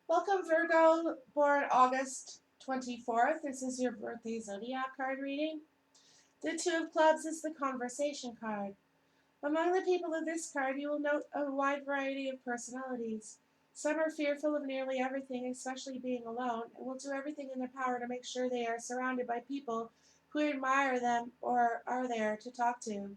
Welcome, Virgo, born August 24th. This is your birthday Zodiac card reading. The Two of Clubs is the conversation card. Among the people of this card, you will note a wide variety of personalities. Some are fearful of nearly everything, especially being alone, and will do everything in their power to make sure they are surrounded by people who admire them or are there to talk to.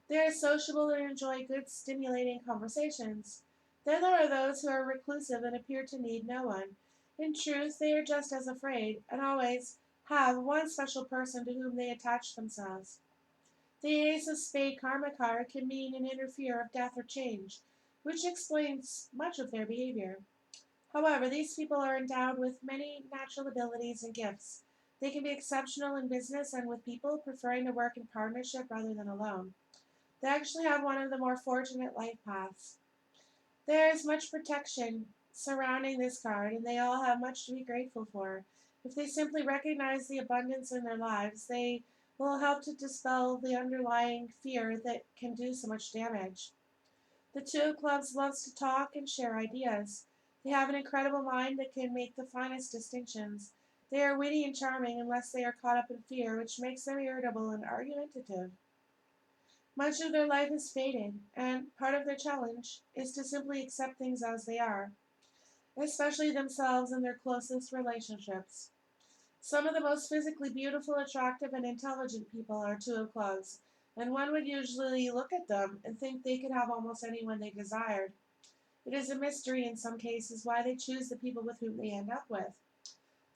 They are sociable and enjoy good, stimulating conversations. Then there are those who are reclusive and appear to need no one. In truth, they are just as afraid, and always have one special person to whom they attach themselves. The Ace of Spade Karma card can mean an inner fear of death or change, which explains much of their behavior. However, these people are endowed with many natural abilities and gifts. They can be exceptional in business and with people, preferring to work in partnership rather than alone. They actually have one of the more fortunate life paths. There is much protection surrounding this card, and they all have much to be grateful for. If they simply recognize the abundance in their lives, they will help to dispel the underlying fear that can do so much damage. The Two of Clubs loves to talk and share ideas. They have an incredible mind that can make the finest distinctions. They are witty and charming unless they are caught up in fear, which makes them irritable and argumentative. Much of their life is faded, and part of their challenge is to simply accept things as they are, especially themselves and their closest relationships. Some of the most physically beautiful, attractive, and intelligent people are Two of Clubs, and one would usually look at them and think they could have almost anyone they desired. It is a mystery in some cases why they choose the people with whom they end up with.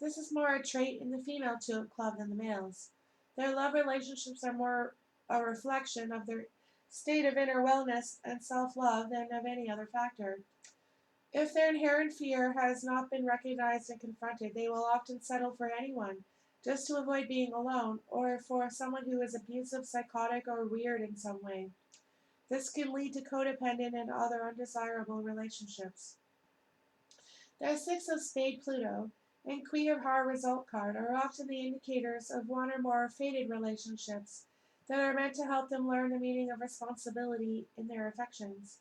This is more a trait in the female Tulip Club than the males. Their love relationships are more a reflection of their state of inner wellness and self-love than of any other factor. If their inherent fear has not been recognized and confronted, they will often settle for anyone, just to avoid being alone, or for someone who is abusive, psychotic, or weird in some way. This can lead to codependent and other undesirable relationships. The Six of Spade Pluto and Queen of Heart result card are often the indicators of one or more fated relationships that are meant to help them learn the meaning of responsibility in their affections.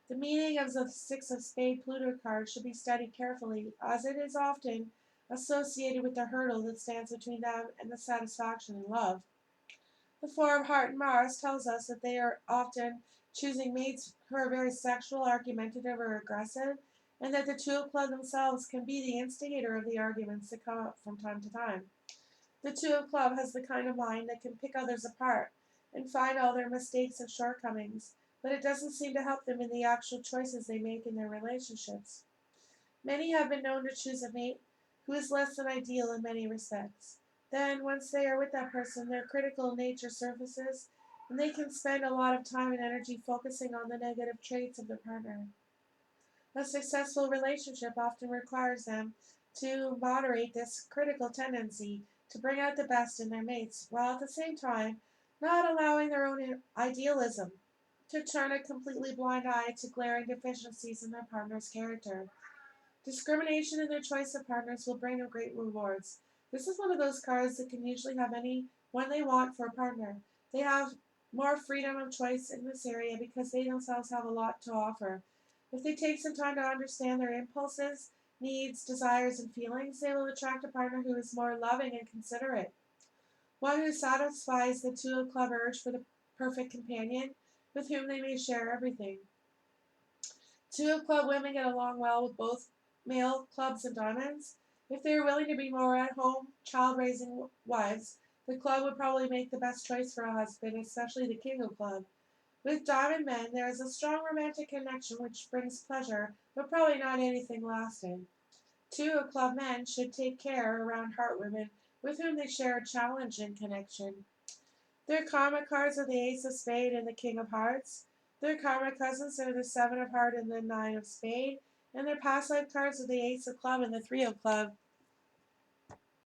The meaning of the Six of Spade Pluto card should be studied carefully, as it is often associated with the hurdle that stands between them and the satisfaction in love. The Four of Heart and Mars tells us that they are often choosing mates who are very sexual, argumentative, or aggressive, and that the Two of Clubs themselves can be the instigator of the arguments that come up from time to time. The Two of Clubs has the kind of mind that can pick others apart and find all their mistakes and shortcomings, but it doesn't seem to help them in the actual choices they make in their relationships. Many have been known to choose a mate who is less than ideal in many respects. Then, once they are with that person, their critical nature surfaces, and they can spend a lot of time and energy focusing on the negative traits of their partner. A successful relationship often requires them to moderate this critical tendency to bring out the best in their mates, while at the same time not allowing their own idealism to turn a completely blind eye to glaring deficiencies in their partner's character. Discrimination in their choice of partners will bring them great rewards. This is one of those cards that can usually have anyone they want for a partner. They have more freedom of choice in this area because they themselves have a lot to offer. If they take some time to understand their impulses, needs, desires, and feelings, they will attract a partner who is more loving and considerate. One who satisfies the Two of Club urge for the perfect companion with whom they may share everything. Two of Club women get along well with both male clubs and diamonds. If they are willing to be more at home, child raising wives, the club would probably make the best choice for a husband, especially the King of Club. With diamond men, there is a strong romantic connection which brings pleasure, but probably not anything lasting. Two of Club men should take care around heart women with whom they share a challenge and connection. Their karma cards are the Ace of Spade and the King of Hearts. Their karma cousins are the Seven of Heart and the Nine of Spade. And their past life cards are the Ace of Club and the Three of Club.